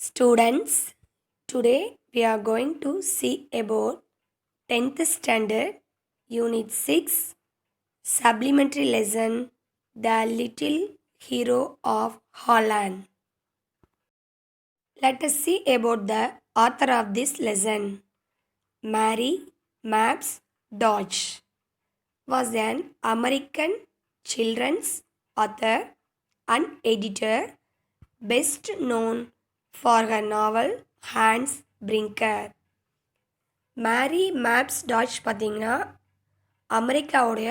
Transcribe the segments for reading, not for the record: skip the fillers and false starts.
Students, today we are going to see about 10th standard unit 6 supplementary lesson The Little Hero of Holland. Let us see about the author of this lesson. Mary Mapps Dodge was an American children's author and editor best known for her novel Hans Brinker. Mary Mapes Dodge பார்த்திங்கன்னா அமெரிக்காவுடைய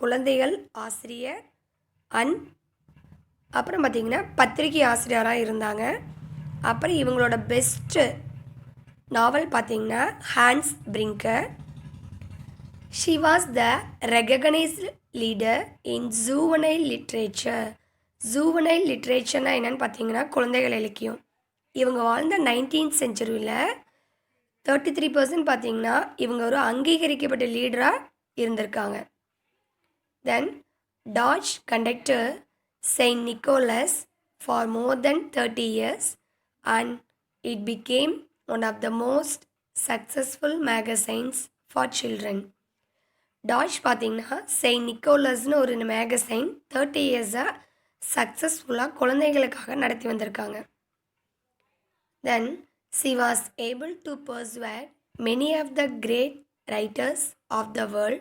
குழந்தைகள் ஆசிரியர் and அப்புறம் பார்த்திங்கன்னா பத்திரிகை ஆசிரியராக இருந்தாங்க. அப்புறம் இவங்களோட பெஸ்ட்டு நாவல் பார்த்திங்கன்னா Hans Brinker. She was the recognised leader in juvenile literature. Juvenile லிட்ரேச்சர்னால் என்னென்னு பார்த்தீங்கன்னா குழந்தைகள் இலக்கியம். இவங்க வாழ்ந்த 19th செஞ்சுரியில் 33% பார்த்தீங்கன்னா இவங்க ஒரு அங்கீகரிக்கப்பட்ட லீடராக இருந்திருக்காங்க. Then Dodge conductor Saint Nicholas for more than 30 years and it became one of the most successful magazines for children. Dodge பார்த்தீங்கன்னா செயின்ட் நிக்கோலஸ்னு ஒரு மேகசைன் 30 years-ஆக சக்ஸஸ்ஃபுல்லாக குழந்தைகளுக்காக நடத்தி வந்திருக்காங்க. Then she was able to persuade many of the great writers of the world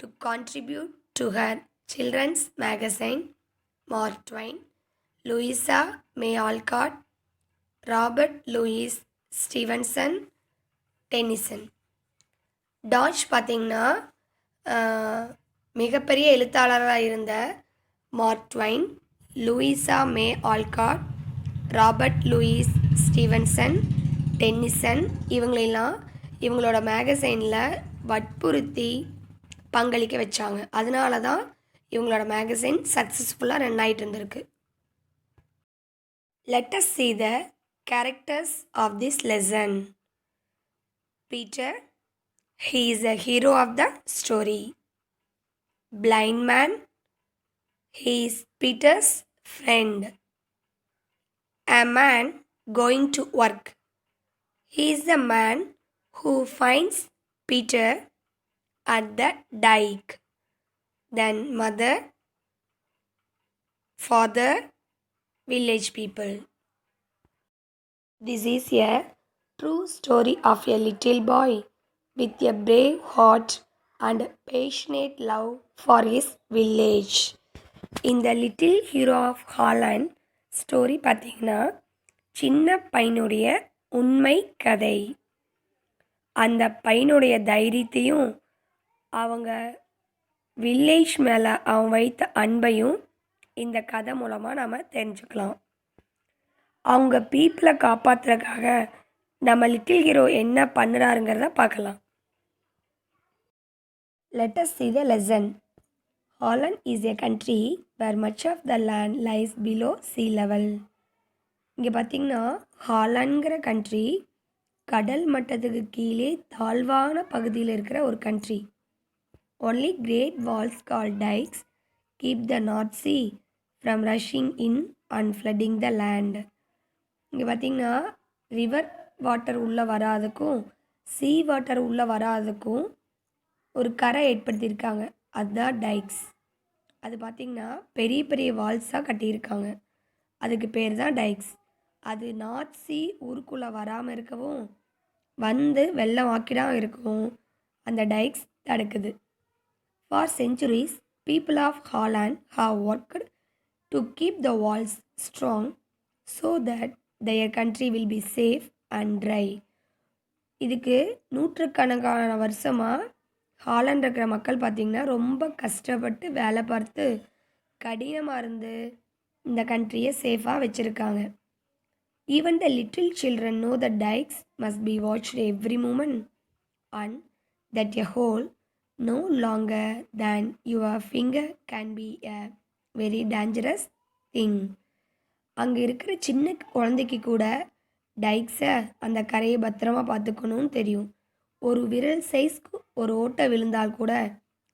to contribute to her children's magazine. Mark Twain, Louisa May Alcott, Robert Louis Stevenson, Tennyson. Dodge பார்த்திங்கன்னா மிகப்பெரிய எழுத்தாளராக இருந்த Mark Twain, Louisa May Alcott, Robert Louis Stevenson, Tennyson இவங்களெல்லாம் இவங்களோட மேகசைனில் வற்புறுத்தி பங்களிக்க வச்சாங்க. அதனால தான் இவங்களோட மேகசைன் சக்ஸஸ்ஃபுல்லாக ரன் ஆகிட்டு இருந்திருக்கு. Let us see the characters of this lesson. Peter, he is a hero of the story. Blind man, he is Peter's friend. A man going to work, he is the man who finds Peter at the dike. Then mother, father, village people. This is a true story of a little boy with a brave heart and passionate love for his village. In the Little Hero of Holland story பார்த்திங்கன்னா சின்ன பையனுடைய உண்மை கதை. அந்த பையனுடைய தைரியத்தையும் அவங்க village மேலே அவன் வைத்த அன்பையும் இந்த கதை மூலமாக நம்ம தெரிஞ்சுக்கலாம். அவங்க பீப்புளை காப்பாற்றுறதுக்காக நம்ம லிட்டில் ஹீரோ என்ன பண்ணுறாருங்கிறத பார்க்கலாம். Let us see the lesson. Holland is a country where much of the land lies below sea level. இங்கே பார்த்திங்கன்னா ஹாலண்ட்ங்கிற கண்ட்ரி கடல் மட்டத்துக்கு கீழே தாழ்வான பகுதியில் இருக்கிற ஒரு country. Only great walls call dikes keep the North Sea from rushing in and flooding the land. இங்கே பார்த்திங்கன்னா ரிவர் வாட்டர் உள்ளே வராதுக்கும் சீ வாட்டர் உள்ளே வராதுக்கும் ஒரு கரை ஏற்படுத்தியிருக்காங்க. அதுதான் டைக்ஸ். அது பார்த்திங்கன்னா பெரிய பெரிய வால்ஸாக கட்டியிருக்காங்க. அதுக்கு பேர் தான் டைக்ஸ். அது நார்த் சி ஊருக்குள்ளே வராமல் இருக்கவும் வந்து வெள்ளம் வாக்கிடாமல் இருக்கவும் அந்த டைக்ஸ் தடுக்குது. For centuries people of Holland have worked to keep the walls strong so that their country will be safe and dry. இதுக்கு நூற்றுக்கணக்கான வருஷமாக ஹாலண்ட் இருக்கிற மக்கள் பார்த்திங்கன்னா ரொம்ப கஷ்டப்பட்டு வேலை பார்த்து கடினமாக இருந்து இந்த கண்ட்ரியை சேஃபாக வச்சுருக்காங்க. Even the little children know the dikes must be watched every moment and that a hole no longer than your finger can be a very dangerous thing. அங்கே இருக்கிற சின்ன குழந்தைக்கு கூட டைக்ஸை அந்த கரையை பத்திரமா பார்த்துக்கணும்னு தெரியும். ஒரு விரல் சைஸ்க்கு ஒரு ஓட்டை விழுந்தால் கூட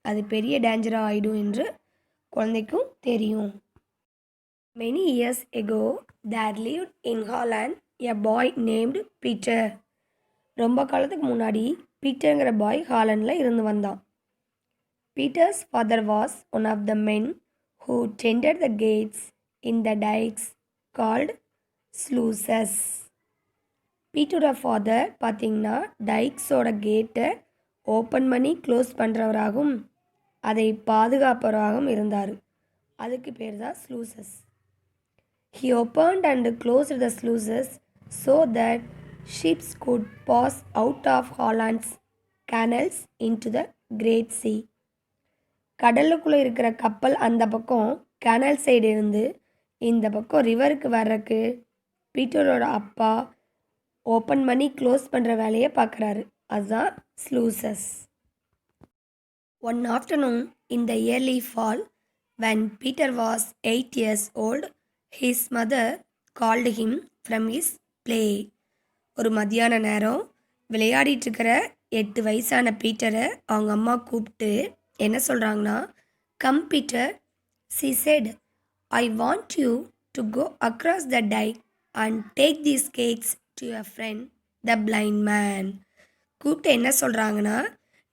அது பெரிய டேஞ்சராக ஆகிடும் என்று குழந்தைக்கும் தெரியும். Many years ago, there lived in Holland a boy named Peter. ரொம்ப காலத்துக்கு முன்னாடி பீட்டருங்கிற பாய் ஹாலண்டில் இருந்து வந்தான். Peter's father was one of the men who tended the gates in the dikes called sluices. பீட்டரோட ஃபாதர் பார்த்திங்கன்னா டைக்ஸோட கேட்டை ஓப்பன் பண்ணி க்ளோஸ் பண்ணுறவராகவும் அதை பாதுகாப்பவராகவும் இருந்தார். அதுக்கு பேர் தான் ஸ்லூசஸ். He opened and closed the sluices so that ships could pass out of Holland's canals into the Great Sea. கடலுக்குள்ளே இருக்கிற கப்பல் அந்த பக்கம் கேனல் சைடு இருந்து இந்த பக்கம் ரிவருக்கு வர்றக்கு பீட்டரோட அப்பா ஓப்பன் பண்ணி க்ளோஸ் பண்ணுற வேலையை பார்க்குறாரு. அதுதான் ஸ்லூசஸ். One afternoon in the early fall, when Peter was 8 years old, his mother called him from his play. ஒரு மத்தியான நேரம் விளையாடிட்டு இருக்கிற 8 வயசான பீட்டரை அவங்க அம்மா கூப்பிட்டு என்ன சொல்கிறாங்கன்னா, come Peter, she said, I want you to go across the dike and take these cakes to your friend the blind man. கூப்பிட்டு என்ன சொல்கிறாங்கன்னா,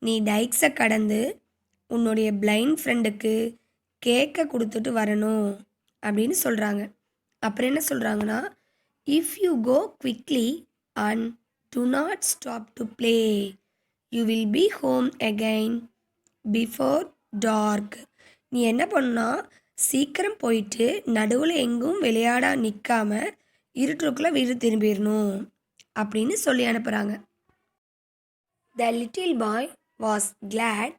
நீ டைக்ஸை கடந்து உன்னுடைய பிளைண்ட் ஃப்ரெண்டுக்கு கேக்கை கொடுத்துட்டு வரணும் அப்படின்னு சொல்கிறாங்க. அப்புறம் என்ன சொல்கிறாங்கன்னா, if you go quickly and do not stop to play you will be home again before dark. நீ என்ன பண்ணா சீக்கிரம் போயிட்டு நடுவில் எங்கும் விளையாட நிற்காம இருட்டுக்குள்ளே வீடு திரும்பிடணும் அப்படின்னு சொல்லி அனுப்புகிறாங்க. The little boy was glad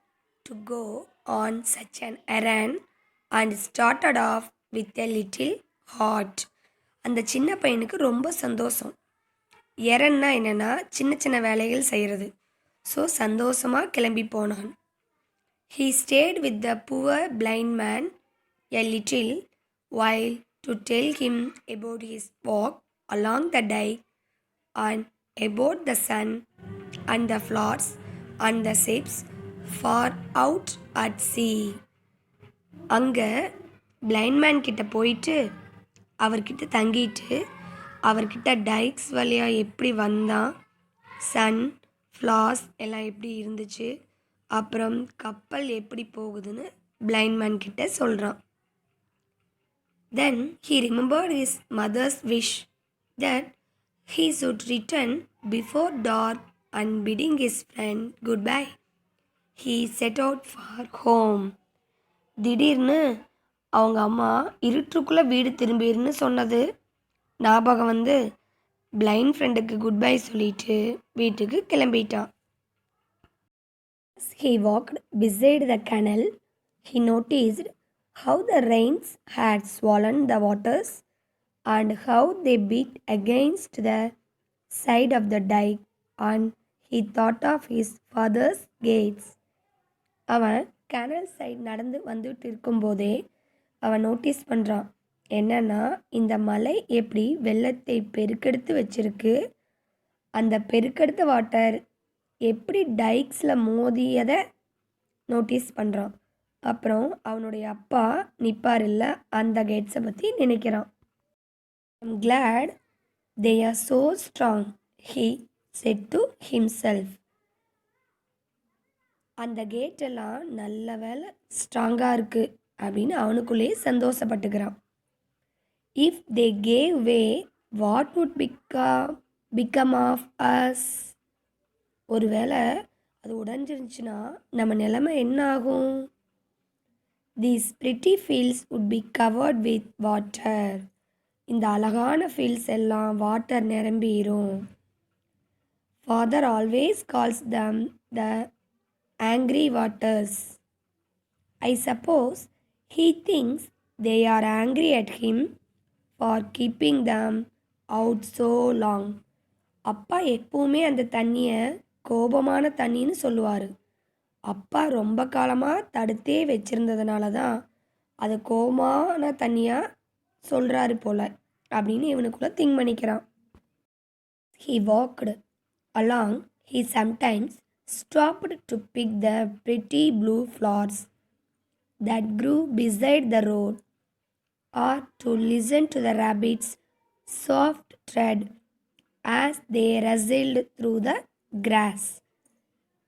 to go on such an errand and started off with a little heart. அந்த சின்ன பையனுக்கு ரொம்ப சந்தோஷம். எரன்னா என்னென்னா சின்ன சின்ன வேலைகள் செய்கிறது. ஸோ சந்தோஷமாக கிளம்பி போனான். He stayed with the poor blind man a little while to tell him about his walk along the dike and about the sun and the flowers and the ships far out at sea. அங்கே blind man கிட்ட போயிட்டு அவர்கிட்ட தங்கிட்டு அவர்கிட்ட டைக்ஸ் வழியாக எப்படி வந்தான், Sun flowers எல்லாம் எப்படி இருந்துச்சு, அப்புறம் கப்பல் எப்படி போகுதுன்னு பிளைண்ட் மேன் கிட்ட சொல்கிறான். தென் he remembered his mother's wish that he should return before dark and bidding his friend goodbye, he set out for home. திடீர்னு அவங்க அம்மா இருட்டுக்குள்ளே வீடு திரும்பிடுன்னு சொன்னது ஞாபகம் வந்து பிளைண்ட் ஃப்ரெண்டுக்கு குட் பை சொல்லிட்டு வீட்டுக்கு கிளம்பிட்டான். He walked beside the canal. He noticed how the rains had swollen the waters and how they beat against the side of the dike, and he thought of his father's gates. அவன் canal side நடந்து வந்துட்டு இருக்கும்போதே அவன் notice பண்ணுறான் என்னன்னா, இந்த மலை எப்படி வெள்ளத்தை பெருக்கெடுத்து வச்சிருக்கு, அந்த பெருக்கெடுத்த வாட்டர் எப்படி டைக்ஸில் மோதியதை நோட்டீஸ் பண்ணுறான். அப்புறம் அவனுடைய அப்பா நிற்பார் இல்லை அந்த கேட்ஸை பற்றி நினைக்கிறான். I'm glad they are so strong, he said to himself. அந்த கேட்டெல்லாம் நல்ல வேலை ஸ்ட்ராங்காக இருக்குது அப்படின்னு அவனுக்குள்ளேயே சந்தோஷப்பட்டுக்கிறான். If they gave way what would become of us. ஒருவேளை அது உடஞ்சிருந்துச்சுன்னா நம்ம நிலைமை என்ன ஆகும்? These pretty fields would be covered with water. இந்த அழகான ஃபீல்ட்ஸ் எல்லாம் வாட்டர் நிரம்பிடும். Father always calls them the angry waters. I suppose he thinks they are angry at him for keeping them out so long. அப்பா எப்பவுமே அந்த தண்ணியை கோபமான தண்ணின்னு சொல்லுவார். அப்பா ரொம்ப காலமாக தடுத்தே வச்சுருந்ததுனால தான் அது கோபமான தண்ணியாக சொல்கிறாரு போல் அப்படின்னு இவனுக்குள்ளே திங்க் பண்ணிக்கிறான். He walked along. He sometimes stopped to pick the pretty blue flowers that grew beside the road, or to listen to the rabbits' soft tread as they rustled through the grass.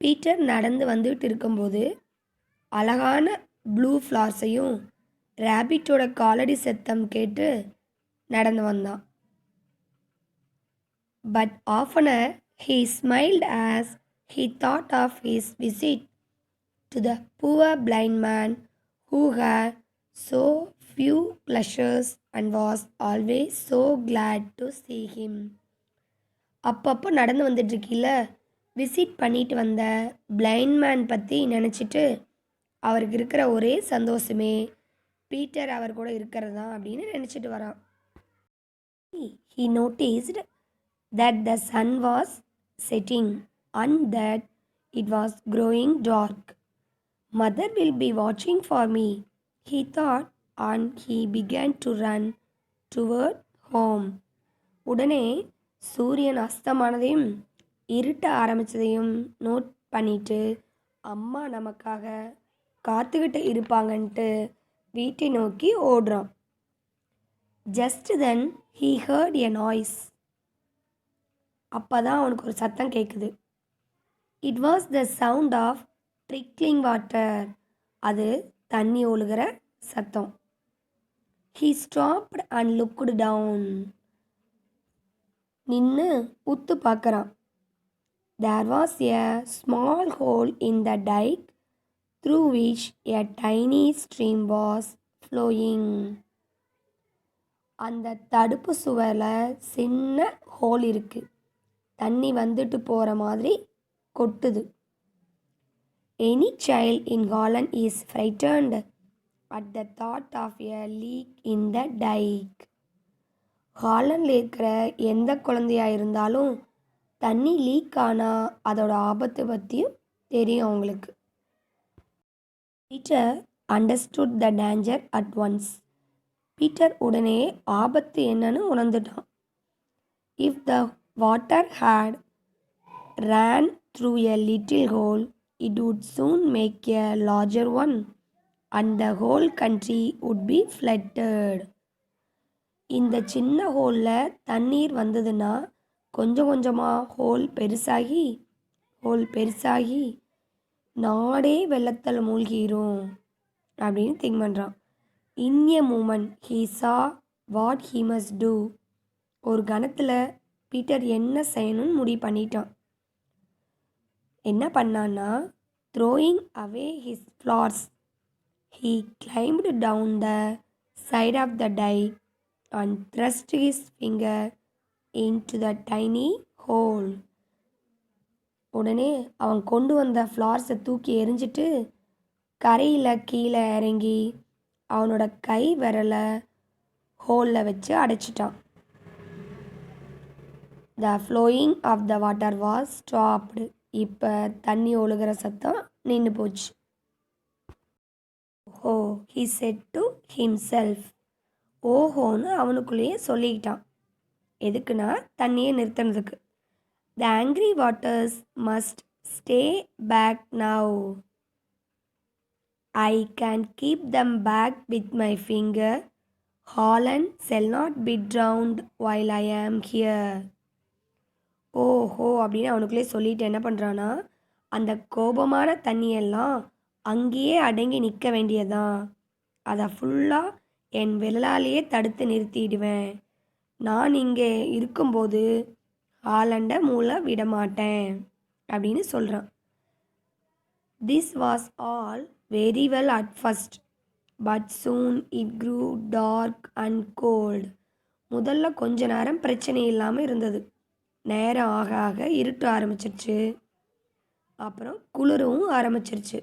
Peter நடந்து வந்துட்டு இருக்கும்போது அழகான blue ஃப்ளார்ஸையும் ரேபிட்டோட காலடி சத்தம் கேட்டு நடந்து வந்தான். But oftener he smiled as he thought of his visit to the poor blind man who had so few pleasures and was always so glad to see him. அப்பப்போ நடந்து வந்துட்டுருக்கீல விசிட் பண்ணிட்டு வந்த பிளைண்ட் மேன் பற்றி நினச்சிட்டு அவருக்கு இருக்கிற ஒரே சந்தோஷமே பீட்டர் அவர் கூட இருக்கிறது தான் அப்படின்னு நினச்சிட்டு வரான். He noticed that the sun was setting and that it was growing dark. Mother will be watching for me, he thought, and he began to run toward home. உடனே சூரியன் அஸ்தமானதையும் இருட்ட ஆரம்பித்ததையும் நோட் பண்ணிட்டு அம்மா நமக்காக காத்துக்கிட்டு இருப்பாங்கன்ட்டு வீட்டை நோக்கி ஓடுறான். Just then he heard a noise. அப்போ தான் அவனுக்கு ஒரு சத்தம் கேட்குது. It was the sound of trickling water. அது தண்ணி ஒழுகிற சத்தம். He stopped and looked down. நின்று உத்து பார்க்குறான். There was a small hole in the dike through which a tiny stream was flowing. அந்த தடுப்பு சுவரில் சின்ன ஹோல் இருக்குது. தண்ணி வந்துட்டு போகிற மாதிரி கொட்டுது. Any child in Holland is frightened at the thought of a leak in the dike. ஹாலண்டில் இருக்கிற எந்த குழந்தையாக இருந்தாலும் தண்ணி லீக் ஆனால் அதோட ஆபத்து பற்றியும் தெரியும் அவங்களுக்கு. Peter understood the danger at once. Peter உடனே ஆபத்து என்னன்னு உணர்ந்துட்டான். If the water had ran through a little hole, it would soon make a larger one, and the whole country would be flooded. இந்த சின்ன ஹோலில் தண்ணீர் வந்ததுன்னா கொஞ்சம் கொஞ்சமாக ஹோல் பெருசாகி நாடே வெள்ளத்தில் மூழ்கிரும் அப்படின்னு திங்க் பண்ணுறான். In a moment he saw what he must do. ஒரு கணத்தில் பீட்டர் என்ன செய்யணும்னு முடிவு பண்ணிட்டான். என்ன பண்ணான்னா, throwing away his flowers, he climbed down the side of the dike and thrust his finger into the tiny hole. உடனே அவன் கொண்டு வந்த ஃப்ளார்ஸை தூக்கி எறிஞ்சிட்டு கரையில் கீழே இறங்கி அவனோட கை விரலை ஹோலில் வச்சு அடைச்சிட்டான். The flowing of the water was stopped. இப்போ தண்ணி ஒழுகிற சத்தம் நின்று போச்சு. ஓ he said to himself. ஓஹோன்னு அவனுக்குள்ளேயே சொல்லிக்கிட்டான். எதுக்குன்னா தண்ணியை நிறுத்தினதுக்கு. The angry waters must stay back now. I can keep them back with my finger. Holland shall not be drowned while I am here. ஓஹோ அப்படின்னு அவனுக்குள்ளே சொல்லிட்டு என்ன பண்ணுறான்னா, அந்த கோபமான தண்ணியெல்லாம் அங்கேயே அடங்கி நிற்க வேண்டியதான். அதை ஃபுல்லாக என் விரலாலேயே தடுத்து நிறுத்திடுவேன். நான் இங்கே இருக்கும்போது ஹாலண்டை மூளை விடமாட்டேன் அப்படின்னு சொல்கிறான். This was all very well at first but soon it grew dark and cold. முதல்ல கொஞ்ச நேரம் பிரச்சனை இல்லாமல் இருந்தது. நேரம் ஆக ஆக இருட்ட ஆரம்பிச்சிருச்சு. அப்புறம் குளிரவும் ஆரம்பிச்சிருச்சு.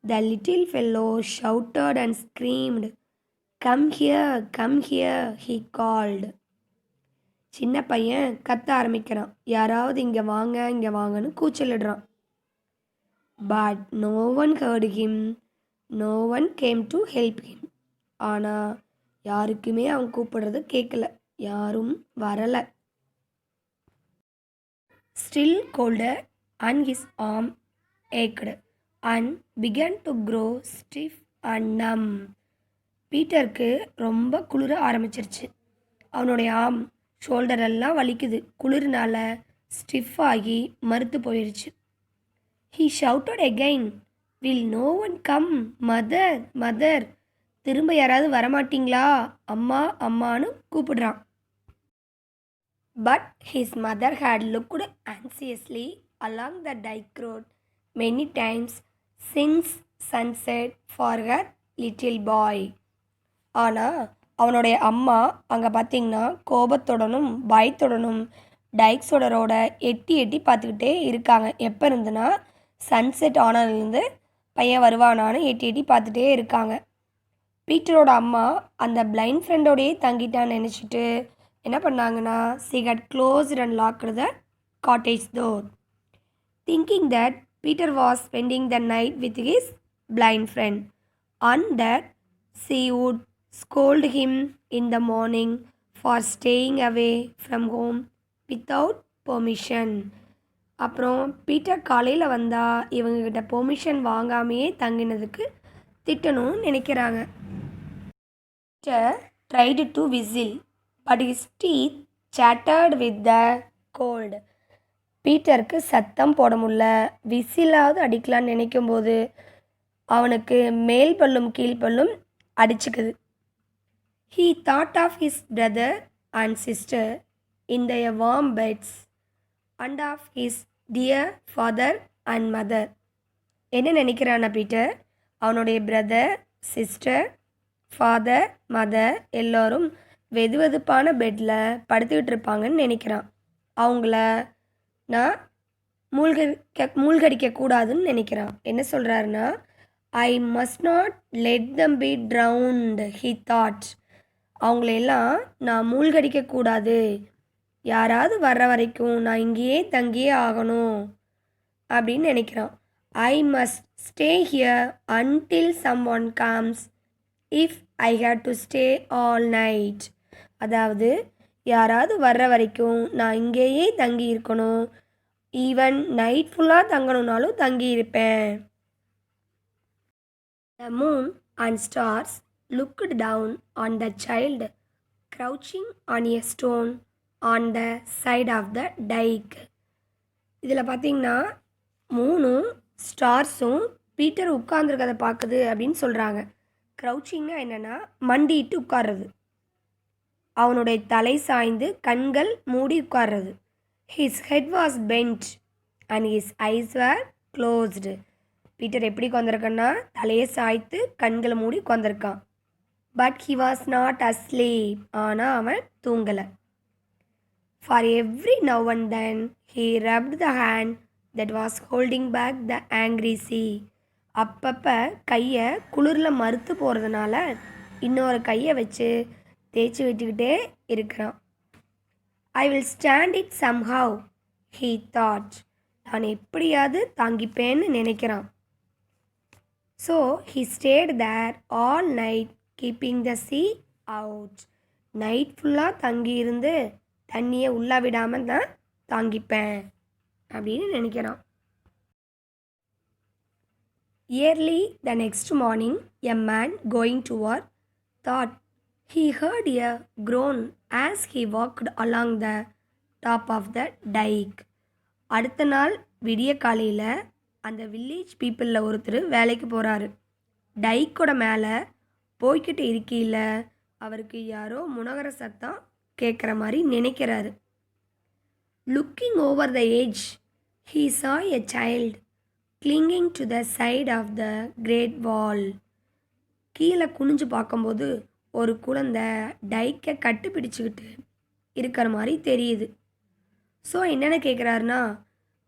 The little fellow shouted and screamed, come here come here he called. சின்ன பையன் கத்த ஆரம்பிக்கிறான். யாராவது இங்கே வாங்கன்னு கூச்சலிடுறான். But no one heard him, no one came to help him. ஆனால் யாருக்குமே அவன் கூப்பிடுறது கேட்கல. யாரும் வரலை. Still colder and his arm ached and began to grow stiff and numb. பீட்டருக்கு ரொம்ப குளிர ஆரம்பிச்சிருச்சு. அவனுடைய ஆர்ம் ஷோல்டரெல்லாம் வலிக்குது, குளிர்னால ஸ்டிஃப் ஆகி மறுத்து போயிடுச்சு. He shouted again, will no one come mother mother. திரும்ப யாராவது வரமாட்டிங்களா, அம்மா அம்மான்னு கூப்பிடுறான். But his mother had looked anxiously along the dike road many times since sunset for her little boy. ஆனால் அவனுடைய அம்மா அங்கே பார்த்தீங்கன்னா கோபத்துடனும் பயத்துடனும் டைக்ஸோட ரோட எட்டி எட்டி பார்த்துக்கிட்டே இருக்காங்க. எப்போ இருந்துன்னா சன்செட் ஆனதுலேருந்து பையன் வருவானான்னு எட்டி எட்டி பார்த்துட்டே இருக்காங்க. பீட்டரோட அம்மா அந்த பிளைண்ட் ஃப்ரெண்டோடையே தங்கிட்டான்னு நினச்சிட்டு என்ன பண்ணாங்கன்னா she had closed and locked the cottage door, thinking that Peter was spending the night with his blind friend and that she would scold him in the morning for staying away from home without permission. அப்புறம் Peter காலையில் வந்தால் இவங்ககிட்ட permission வாங்காமையே தங்கினதுக்கு திட்டணும்னு நினைக்கிறாங்க. Peter tried to whistle but his teeth chattered with the cold. பீட்டருக்கு சத்தம் போட முடியல, விசிலாவது அடிக்கலான்னு நினைக்கும்போது அவனுக்கு மேல் பல்லும் கீழ்பல்லும் அடிச்சுக்குது. He thought of his brother and sister in their warm beds and of his dear father and mother. என்ன நினைக்கிறானா பீட்டர், அவனுடைய பிரதர், சிஸ்டர், ஃபாதர், மதர் எல்லோரும் வெது வெதுப்பான பெட்டில் படுத்துக்கிட்டு இருப்பாங்கன்னு நினைக்கிறான். அவங்கள நான் மூழ்கடிக்கக்கூடாதுன்னு நினைக்கிறான். என்ன சொல்கிறாருன்னா, I must not let them B drowned he thought. அவங்களெல்லாம் நான் மூழ்கடிக்கக்கூடாது, யாராவது வர்ற வரைக்கும் நான் இங்கேயே தங்கியே ஆகணும் அப்படின்னு நினைக்கிறான். I must stay here until someone comes if I had to stay all night. அதாவது யாராவது வர்ற வரைக்கும் நான் இங்கேயே தங்கி இருக்கணும், ஈவன் நைட் ஃபுல்லாக தங்கணுன்னாலும் தங்கி இருப்பேன். The moon and stars looked down on the child crouching on a stone on the side of the dike. இதில் பார்த்தீங்கன்னா மூணும் ஸ்டார்ஸும் பீட்டர் உட்கார்ந்துருக்கதை பார்க்குது அப்படின்னு சொல்கிறாங்க. க்ரௌச்சிங்னா என்னென்னா மண்டிட்டு உட்கார்றது, அவனுடைய தலை சாய்ந்து கண்கள் மூடி உட்கார்றது. His head was bent and his eyes were closed. Peter எப்படி உட்காந்துருக்கான்னா தலையை சாய்த்து கண்களை மூடி உட்காந்துருக்கான். But he was not asleep, ஆனால் அவன் தூங்கலை. For every now and then he rubbed the hand that was holding back the angry sea. அப்பப்போ கையை குளிரில் மறுத்து போகிறதுனால இன்னொரு கையை வச்சு தேய்ச்சி விட்டுக்கிட்டே இருக்கிறான். I will stand it somehow he thought. நான் எப்படியாவது தாங்கிப்பேன்னு நினைக்கிறான். So he stayed there all night keeping the sea out. நைட் ஃபுல்லாக தங்கியிருந்து தண்ணியை உள்ளே விடாமல் தான் தாங்கிப்பேன் அப்படின்னு நினைக்கிறான். Early the next morning, a man going to work thought he heard a groan as he walked along the top of the dike. அடுத்த நாள் விடிய காலையில் அந்த வில்லேஜ் பீப்புளில் ஒருத்தர் வேலைக்கு போகிறாரு. டைக்கோட மேலே போய்கிட்டு இருக்கையில் அவருக்கு யாரோ முனகிற சத்தம் கேட்குற மாதிரி நினைக்கிறாரு. Looking over the edge he saw a child clinging to the side of the great wall. கீழே குனிஞ்சு பார்க்கும்போது ஒரு குழந்தை டைக்கை கட்டு பிடிச்சிக்கிட்டு இருக்கிற மாதிரி தெரியுது. ஸோ என்னென்ன கேட்குறாருன்னா,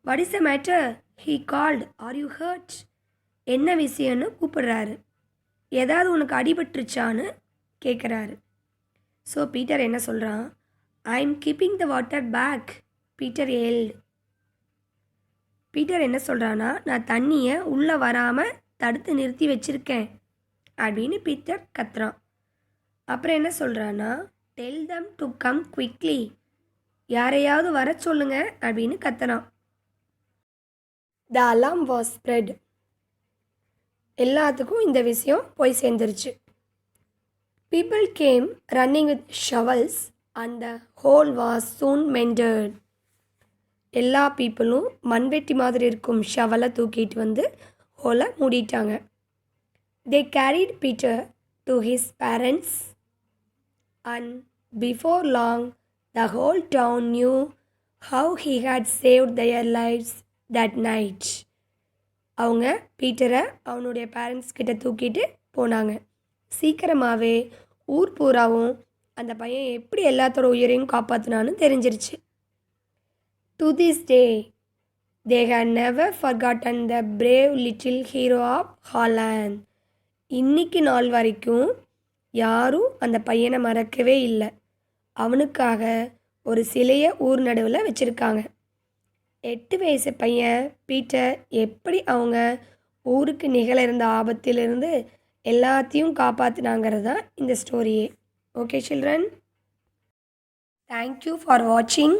what is the matter he called, are you hurt? என்ன விஷயம்னு கூப்பிடுறாரு. ஏதாவது உனக்கு அடிபட்டுருச்சான்னு கேட்குறாரு. ஸோ பீட்டர் என்ன சொல்கிறான், I am keeping the water back, Peter yelled. Peter என்ன சொல்கிறான்னா, நான் தண்ணியை உள்ளே வராமல் தடுத்து நிறுத்தி வச்சுருக்கேன் அப்படின்னு பீட்டர் கத்துறான். அப்புறம் என்ன சொல்கிறான்னா, tell them to come quickly, யாரையாவது வர சொல்லுங்க அப்படின்னு கத்துறான். The alarm was spread. எல்லாத்துக்கும் இந்த விஷயம் போய் சேர்ந்துருச்சு. People came running with shovels and the hole was soon mended. எல்லா பீப்புளும் மண்வெட்டி மாதிரி இருக்கும் ஷவலை தூக்கிட்டு வந்து ஹோலை மூடிட்டாங்க. They carried Peter to his parents and before long the whole town knew how he had saved their lives that night. அவங்க பீட்டரை அவனுடைய பேரண்ட்ஸ் கிட்ட தூக்கிட்டு போனாங்க. சீக்கிரமாகவே ஊர் பூராவும் அந்த பையன் எப்படி எல்லாத்தோட உயிரையும் காப்பாற்றினான்னு தெரிஞ்சிருச்சு. To this day they had never forgotten the brave little hero of Holland. இன்னைக்கு நாள் வரைக்கும் யாரும் அந்த பையனை மறக்கவே இல்லை. அவனுக்காக ஒரு சிலையை ஊர் நடுவில் வச்சுருக்காங்க. 8 வயசு பையன் பீட்டர் எப்படி அவங்க ஊருக்கு நிகழ இருந்த ஆபத்திலிருந்து எல்லாத்தையும் காப்பாற்றினாங்கிறது தான் இந்த ஸ்டோரியே. ஓகே சில்ட்ரன், தேங்க்யூ ஃபார் வாட்சிங்.